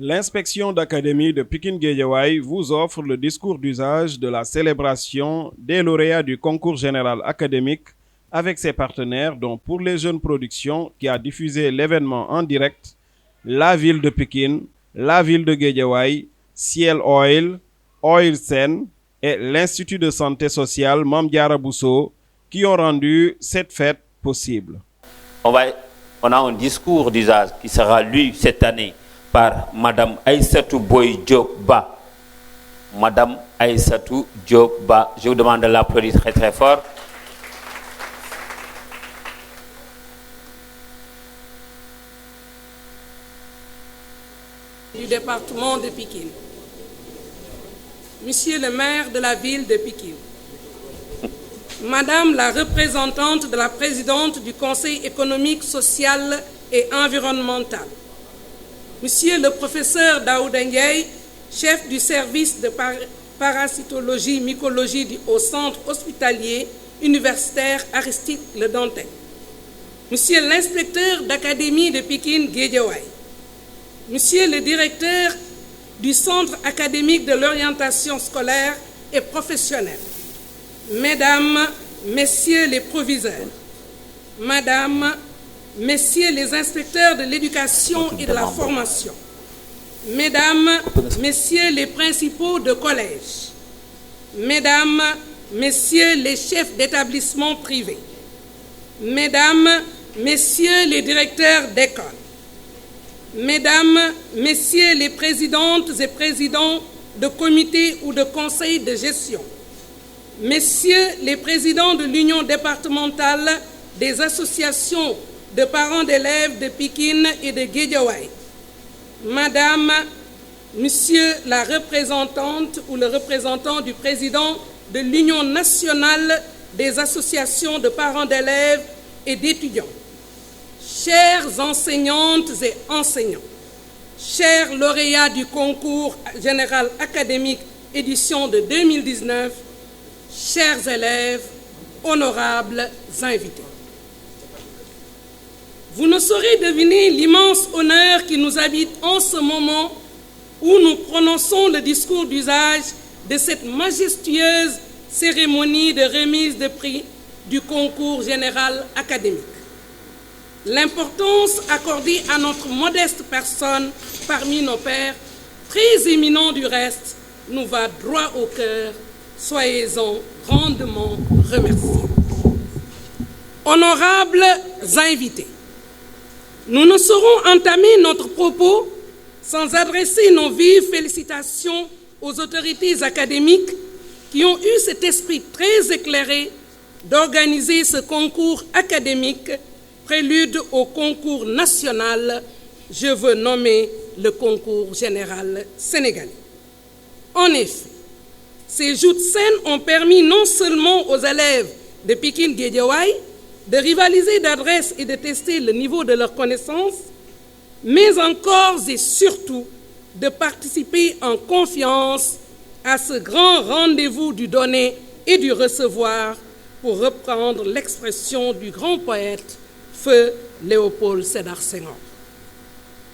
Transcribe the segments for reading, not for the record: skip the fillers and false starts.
L'inspection d'académie de Pikine-Guédiawaye vous offre le discours d'usage de la célébration des lauréats du concours général académique avec ses partenaires, dont Pour les Jeunes Productions, qui a diffusé l'événement en direct, la ville de Pikine, la ville de Guédiawaye, Ciel Oil, Oil Sen et l'Institut de santé sociale Mame Diarra Bousso, qui ont rendu cette fête possible. On a un discours d'usage qui sera lu cette année par Madame Aïssatou Boy Diop Ba. Madame Aïssatou Diop Ba. Je vous demande de l'applaudir très très fort. Du département de Pikine. Monsieur le maire de la ville de Pikine. Madame la représentante de la présidente du Conseil économique, social et environnemental. Monsieur le professeur Daouda Ndiaye, chef du service de parasitologie, mycologie au centre hospitalier universitaire Aristide Le Dantec. Monsieur l'inspecteur d'académie de Pikine-Guédiawaye. Monsieur le directeur du centre académique de l'orientation scolaire et professionnelle. Mesdames, Messieurs les proviseurs, Madame, Messieurs les inspecteurs de l'éducation et de la formation, Mesdames, Messieurs les principaux de collège, Mesdames, Messieurs les chefs d'établissement privés, Mesdames, Messieurs les directeurs d'école, Mesdames, Messieurs les présidentes et présidents de comités ou de conseils de gestion, Messieurs les présidents de l'Union départementale des associations de parents d'élèves de Pikine et de Guédiawaye, Madame, Monsieur la représentante ou le représentant du président de l'Union nationale des associations de parents d'élèves et d'étudiants, chères enseignantes et enseignants, chers lauréats du concours général académique édition de 2019, chers élèves, honorables invités. Vous ne saurez deviner l'immense honneur qui nous habite en ce moment où nous prononçons le discours d'usage de cette majestueuse cérémonie de remise de prix du concours général académique. L'importance accordée à notre modeste personne parmi nos pairs, très éminents du reste, nous va droit au cœur. Soyez-en grandement remerciés. Honorables invités, nous ne saurons entamer notre propos sans adresser nos vives félicitations aux autorités académiques qui ont eu cet esprit très éclairé d'organiser ce concours académique, prélude au concours national, je veux nommer le concours général sénégalais. En effet, ces joutes saines ont permis non seulement aux élèves de Pikine-Guédiawaye de rivaliser d'adresse et de tester le niveau de leurs connaissances, mais encore et surtout de participer en confiance à ce grand rendez-vous du donner et du recevoir, pour reprendre l'expression du grand poète Feu Léopold Sédar Senghor.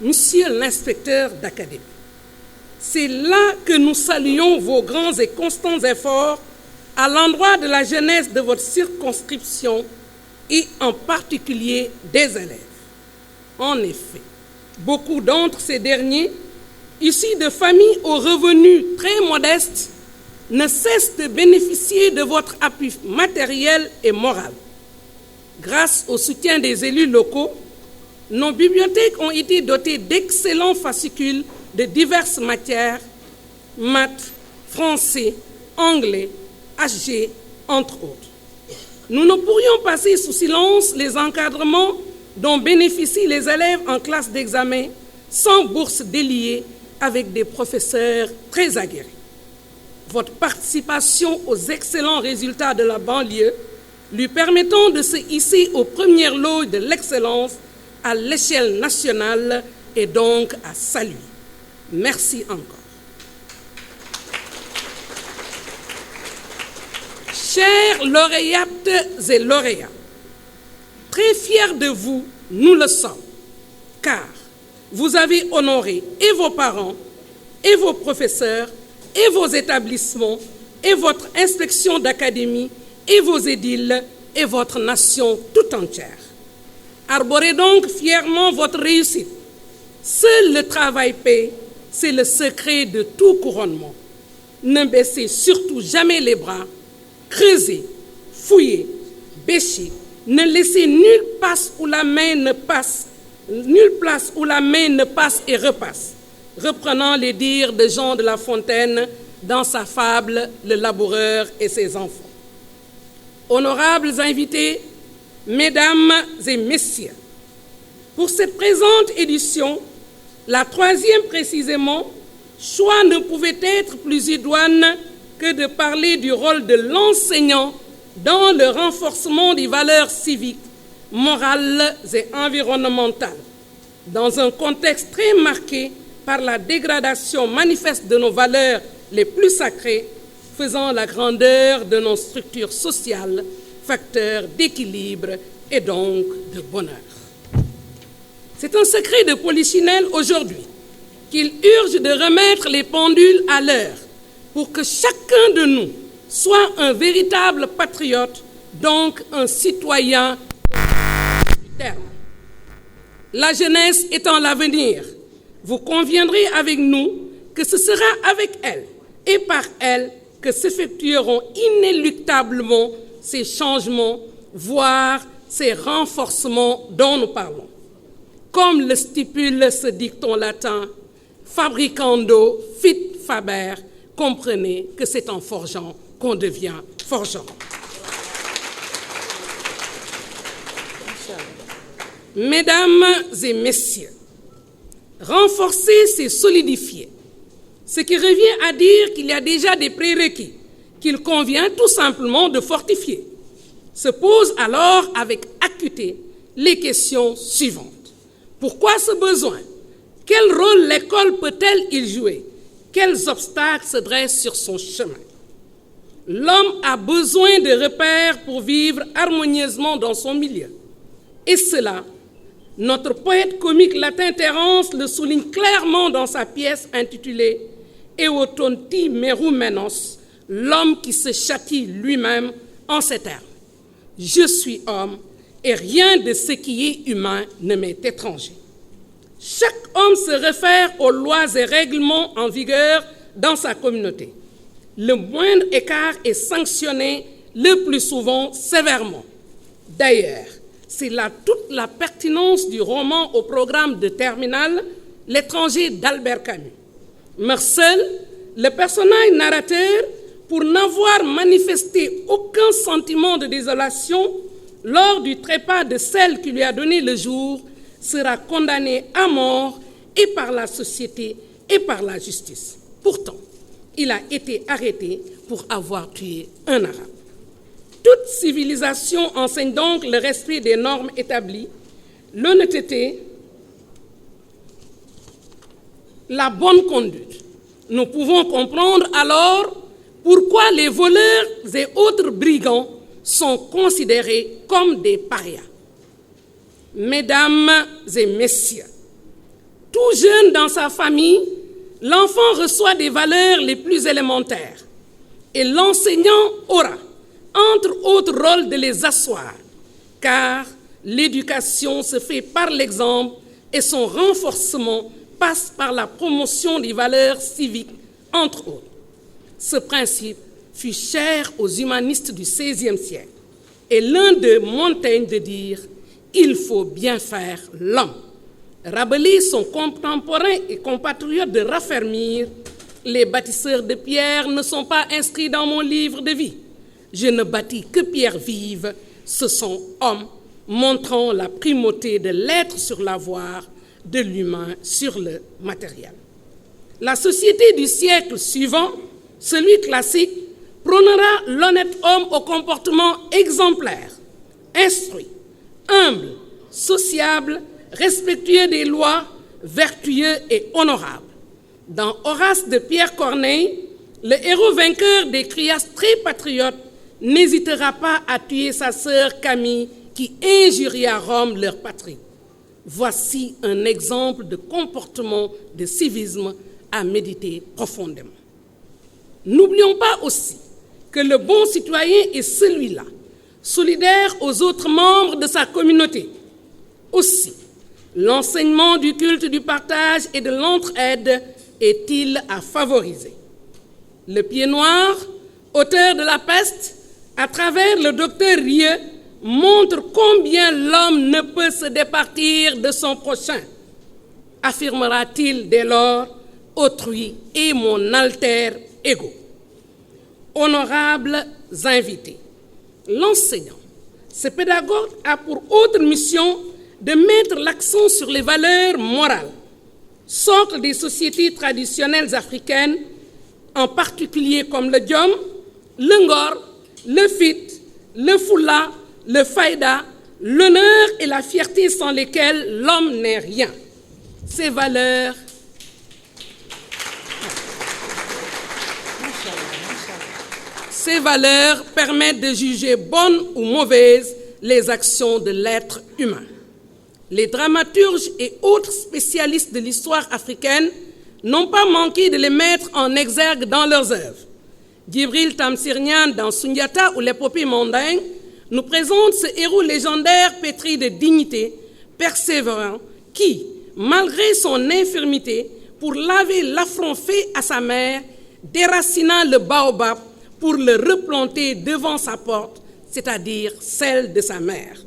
Monsieur l'inspecteur d'académie, c'est là que nous saluons vos grands et constants efforts à l'endroit de la jeunesse de votre circonscription et en particulier des élèves. En effet, beaucoup d'entre ces derniers, issus de familles aux revenus très modestes, ne cessent de bénéficier de votre appui matériel et moral. Grâce au soutien des élus locaux, nos bibliothèques ont été dotées d'excellents fascicules de diverses matières, maths, français, anglais, HG, entre autres. Nous ne pourrions passer sous silence les encadrements dont bénéficient les élèves en classe d'examen sans bourse déliée avec des professeurs très aguerris. Votre participation aux excellents résultats de la banlieue lui permettant de se hisser aux premières loges de l'excellence à l'échelle nationale est donc à saluer. Merci encore. Chers lauréates et lauréats, très fiers de vous, nous le sommes, car vous avez honoré et vos parents, et vos professeurs, et vos établissements, et votre inspection d'académie, et vos édiles, et votre nation tout entière. Arborez donc fièrement votre réussite. Seul le travail paie, c'est le secret de tout couronnement. Ne baissez surtout jamais les bras, creusez, fouillez, bêchez, ne laissez nulle place où la main ne passe et repasse, reprenant les dires de Jean de La Fontaine dans sa fable « Le laboureur et ses enfants ». Honorables invités, mesdames et messieurs, pour cette présente édition, la 3e précisément, choix ne pouvait être plus idoine que de parler du rôle de l'enseignant dans le renforcement des valeurs civiques, morales et environnementales, dans un contexte très marqué par la dégradation manifeste de nos valeurs les plus sacrées, faisant la grandeur de nos structures sociales, facteur d'équilibre et donc de bonheur. C'est un secret de Polichinelle aujourd'hui qu'il urge de remettre les pendules à l'heure pour que chacun de nous soit un véritable patriote, donc un citoyen du terme. La jeunesse étant l'avenir, vous conviendrez avec nous que ce sera avec elle et par elle que s'effectueront inéluctablement ces changements, voire ces renforcements dont nous parlons. Comme le stipule ce dicton latin, fabricando fit faber, comprenez que c'est en forgeant qu'on devient forgeron. Mesdames et messieurs, renforcer, c'est solidifier. Ce qui revient à dire qu'il y a déjà des prérequis, qu'il convient tout simplement de fortifier. Se posent alors avec acuité les questions suivantes. Pourquoi ce besoin? Quel rôle l'école peut-elle y jouer? Quels obstacles se dressent sur son chemin? L'homme a besoin de repères pour vivre harmonieusement dans son milieu. Et cela, notre poète comique latin Terence le souligne clairement dans sa pièce intitulée « Eotonti merumenos », l'homme qui se châtie lui-même en ces termes. « Je suis homme et rien de ce qui est humain ne m'est étranger. » Chaque homme se réfère aux lois et règlements en vigueur dans sa communauté. Le moindre écart est sanctionné le plus souvent sévèrement. D'ailleurs, c'est là toute la pertinence du roman au programme de terminale « L'étranger » d'Albert Camus. Marcel, le personnage narrateur, pour n'avoir manifesté aucun sentiment de désolation lors du trépas de celle qui lui a donné le jour, sera condamné à mort et par la société et par la justice. Pourtant, il a été arrêté pour avoir tué un Arabe. Toute civilisation enseigne donc le respect des normes établies, l'honnêteté, la bonne conduite. Nous pouvons comprendre alors pourquoi les voleurs et autres brigands sont considérés comme des parias. Mesdames et messieurs, tout jeune dans sa famille, l'enfant reçoit des valeurs les plus élémentaires et l'enseignant aura, entre autres rôles, de les asseoir, car l'éducation se fait par l'exemple et son renforcement passe par la promotion des valeurs civiques, entre autres. Ce principe fut cher aux humanistes du XVIe siècle et l'un de Montaigne de dire « il faut bien faire l'homme ». Rabelais, son contemporain et compatriote de raffermir « les bâtisseurs de pierre ne sont pas inscrits dans mon livre de vie. Je ne bâtis que pierres vives, ce sont hommes, montrant la primauté de l'être sur l'avoir, de l'humain sur le matériel. » La société du siècle suivant, celui classique, prônera l'honnête homme au comportement exemplaire, instruit, humble, sociable, respectueux des lois, vertueux et honorable. Dans Horace de Pierre Corneille, le héros vainqueur des criasses très patriotes n'hésitera pas à tuer sa sœur Camille qui injuria Rome, leur patrie. Voici un exemple de comportement de civisme à méditer profondément. N'oublions pas aussi que le bon citoyen est celui-là, solidaire aux autres membres de sa communauté. Aussi, l'enseignement du culte du partage et de l'entraide est-il à favoriser. Le Pied Noir, auteur de La Peste, à travers le docteur Rieu, montre combien l'homme ne peut se départir de son prochain. Affirmera-t-il dès lors, autrui est mon alter ego. Honorables invités, l'enseignant, ce pédagogue a pour autre mission de mettre l'accent sur les valeurs morales, socle des sociétés traditionnelles africaines, en particulier comme le Diom, le Ngor, le Fit, le Fula, le Faïda, l'honneur et la fierté sans lesquels l'homme n'est rien. Ces valeurs permettent de juger bonnes ou mauvaises les actions de l'être humain. Les dramaturges et autres spécialistes de l'histoire africaine n'ont pas manqué de les mettre en exergue dans leurs œuvres. Djibril Tamsir Niane, dans Sundiata ou l'épopée mondaine, nous présente ce héros légendaire pétri de dignité, persévérant, qui, malgré son infirmité, pour laver l'affront fait à sa mère, déracina le baobab pour le replanter devant sa porte, c'est-à-dire celle de sa mère.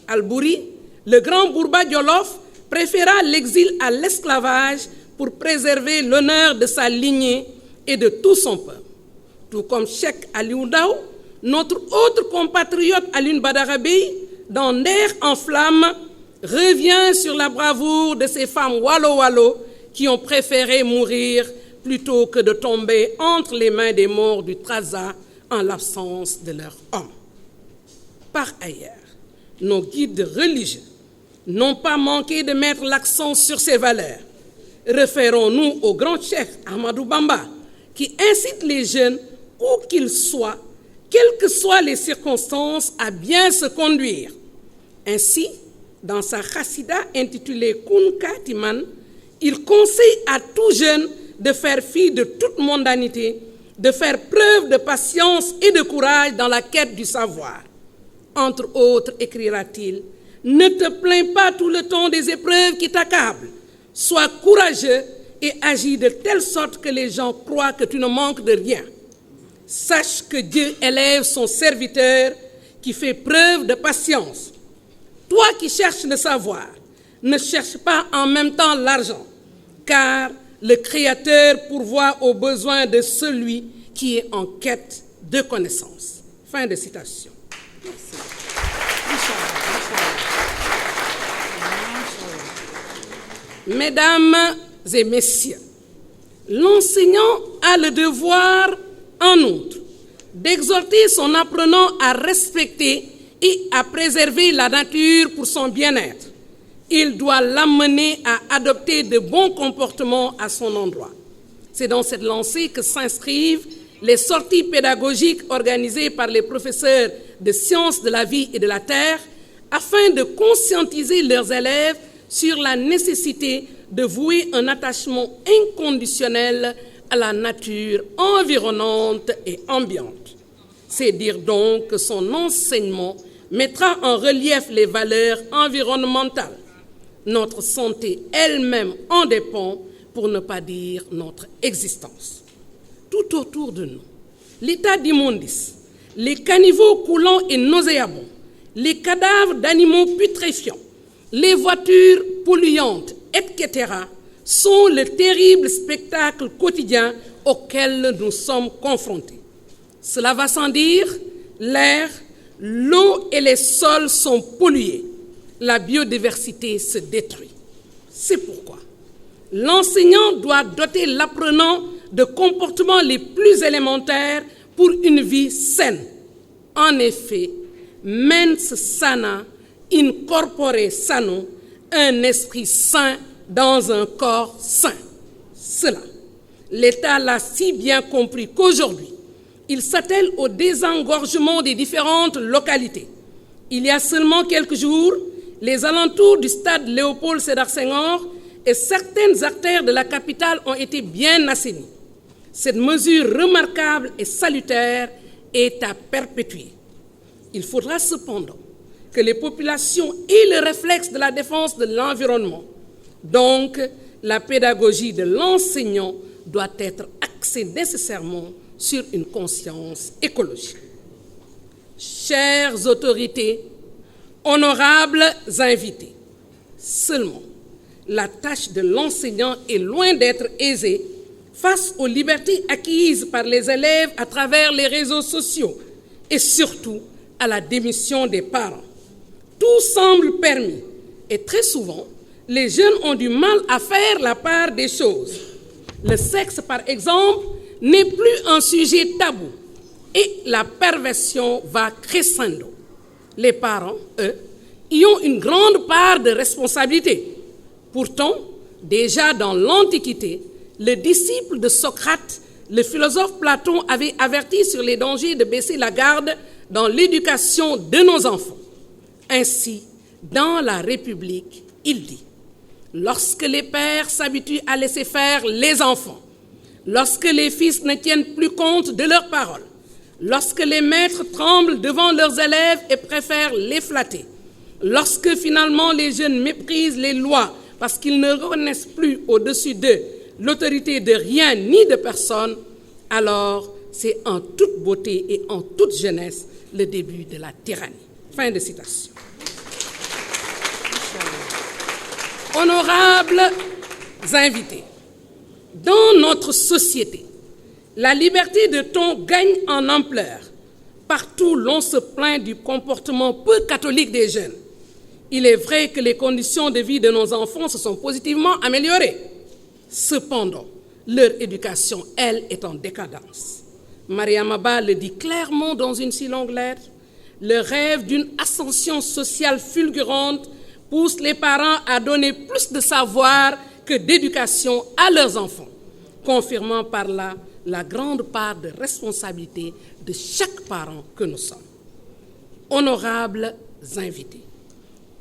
Albouri, le grand Bourba Diolof, préféra l'exil à l'esclavage pour préserver l'honneur de sa lignée et de tout son peuple. Tout comme Cheikh Aliou Ndao, notre autre compatriote Alioune Badara Bèye, dans Nder en flammes, revient sur la bravoure de ces femmes wallo-wallo qui ont préféré mourir plutôt que de tomber entre les mains des morts du Trarza en l'absence de leur homme. Par ailleurs, nos guides religieux n'ont pas manqué de mettre l'accent sur ces valeurs. Référons-nous au grand chef Ahmadou Bamba, qui incite les jeunes, où qu'ils soient, quelles que soient les circonstances, à bien se conduire. Ainsi, dans sa chassida intitulée Kun Katiman, il conseille à tout jeune de faire fi de toute mondanité, de faire preuve de patience et de courage dans la quête du savoir. Entre autres, écrira-t-il, ne te plains pas tout le temps des épreuves qui t'accablent. Sois courageux et agis de telle sorte que les gens croient que tu ne manques de rien. Sache que Dieu élève son serviteur qui fait preuve de patience. Toi qui cherches le savoir, ne cherche pas en même temps l'argent, car le Créateur pourvoit aux besoins de celui qui est en quête de connaissance. Fin de citation. Merci. Mesdames et messieurs, l'enseignant a le devoir, en outre, d'exhorter son apprenant à respecter et à préserver la nature pour son bien-être. Il doit l'amener à adopter de bons comportements à son endroit. C'est dans cette lancée que s'inscrivent les sorties pédagogiques organisées par les professeurs de sciences de la vie et de la terre afin de conscientiser leurs élèves sur la nécessité de vouer un attachement inconditionnel à la nature environnante et ambiante. C'est dire donc que son enseignement mettra en relief les valeurs environnementales. Notre santé elle-même en dépend, pour ne pas dire notre existence. Tout autour de nous, l'état d'immondice, les caniveaux coulants et nauséabonds, les cadavres d'animaux putréfiants, les voitures polluantes, etc., sont le terrible spectacle quotidien auquel nous sommes confrontés. Cela va sans dire, l'air, l'eau et les sols sont pollués. La biodiversité se détruit. C'est pourquoi l'enseignant doit doter l'apprenant de comportements les plus élémentaires pour une vie saine. En effet, mens sana in corpore sano, un esprit sain dans un corps sain. Cela, l'État l'a si bien compris qu'aujourd'hui, il s'attelle au désengorgement des différentes localités. Il y a seulement quelques jours, les alentours du stade Léopold Sédar Senghor et certaines artères de la capitale ont été bien assainies. Cette mesure remarquable et salutaire est à perpétuer. Il faudra cependant que les populations aient le réflexe de la défense de l'environnement. Donc, la pédagogie de l'enseignant doit être axée nécessairement sur une conscience écologique. Chères autorités, honorables invités, seulement la tâche de l'enseignant est loin d'être aisée face aux libertés acquises par les élèves à travers les réseaux sociaux et surtout à la démission des parents. Tout semble permis et très souvent, les jeunes ont du mal à faire la part des choses. Le sexe, par exemple, n'est plus un sujet tabou et la perversion va crescendo. Les parents, eux, y ont une grande part de responsabilité. Pourtant, déjà dans l'Antiquité, le disciple de Socrate, le philosophe Platon, avait averti sur les dangers de baisser la garde dans l'éducation de nos enfants. Ainsi, dans la République, il dit « Lorsque les pères s'habituent à laisser faire les enfants, lorsque les fils ne tiennent plus compte de leurs paroles, lorsque les maîtres tremblent devant leurs élèves et préfèrent les flatter, lorsque finalement les jeunes méprisent les lois parce qu'ils ne reconnaissent plus au-dessus d'eux l'autorité de rien ni de personne, alors c'est en toute beauté et en toute jeunesse le début de la tyrannie. » Fin de citation. Honorables invités, dans notre société, la liberté de ton gagne en ampleur. Partout, l'on se plaint du comportement peu catholique des jeunes. Il est vrai que les conditions de vie de nos enfants se sont positivement améliorées. Cependant, leur éducation, elle, est en décadence. Mariama Ba le dit clairement dans une si longue lettre. Le rêve d'une ascension sociale fulgurante pousse les parents à donner plus de savoir que d'éducation à leurs enfants, confirmant par là la grande part de responsabilité de chaque parent que nous sommes. Honorables invités,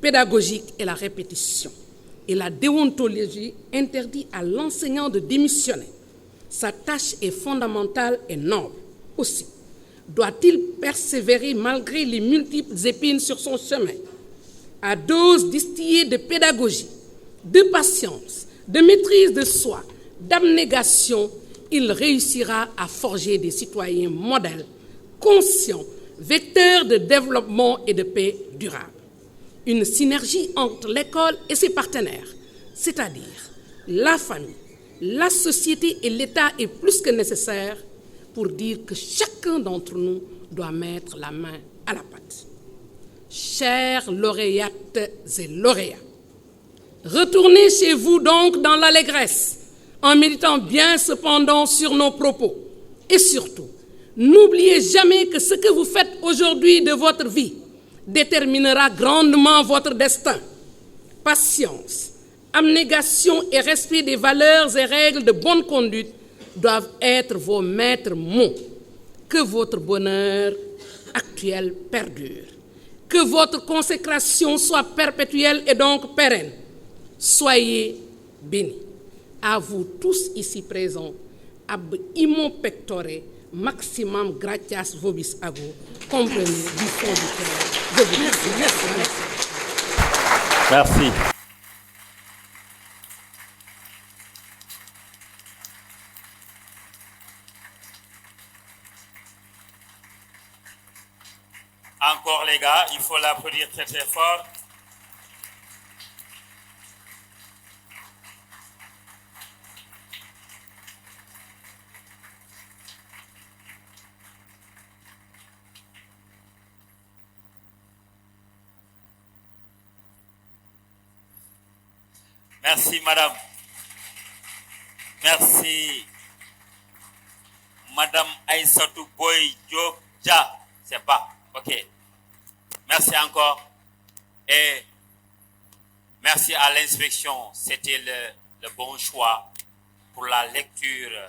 pédagogique est la répétition et la déontologie interdit à l'enseignant de démissionner. Sa tâche est fondamentale et noble. Aussi, doit-il persévérer malgré les multiples épines sur son chemin? À dose distillée de pédagogie, de patience, de maîtrise de soi, d'abnégation, il réussira à forger des citoyens modèles, conscients, vecteurs de développement et de paix durable. Une synergie entre l'école et ses partenaires, c'est-à-dire la famille, la société et l'État est plus que nécessaire pour dire que chacun d'entre nous doit mettre la main à la pâte. Chères lauréates et lauréats, retournez chez vous donc dans l'allégresse, en méditant bien cependant sur nos propos. Et surtout, n'oubliez jamais que ce que vous faites aujourd'hui de votre vie déterminera grandement votre destin. Patience, abnégation et respect des valeurs et règles de bonne conduite doivent être vos maîtres mots. Que votre bonheur actuel perdure. Que votre consécration soit perpétuelle et donc pérenne. Soyez bénis. À vous tous ici présents, ab immo pectore, maximum gratias vobis ago, comprenez du fond du cœur. Je vous remercie. Merci. Encore les gars, il faut l'applaudir très très fort. Merci madame. Merci madame Aïssatou Boy Diop Dia. C'est pas. OK. Merci encore. Et merci à l'inspection. C'était le bon choix pour la lecture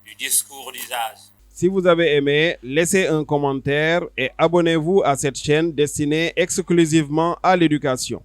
du discours d'usage. Si vous avez aimé, laissez un commentaire et abonnez-vous à cette chaîne destinée exclusivement à l'éducation.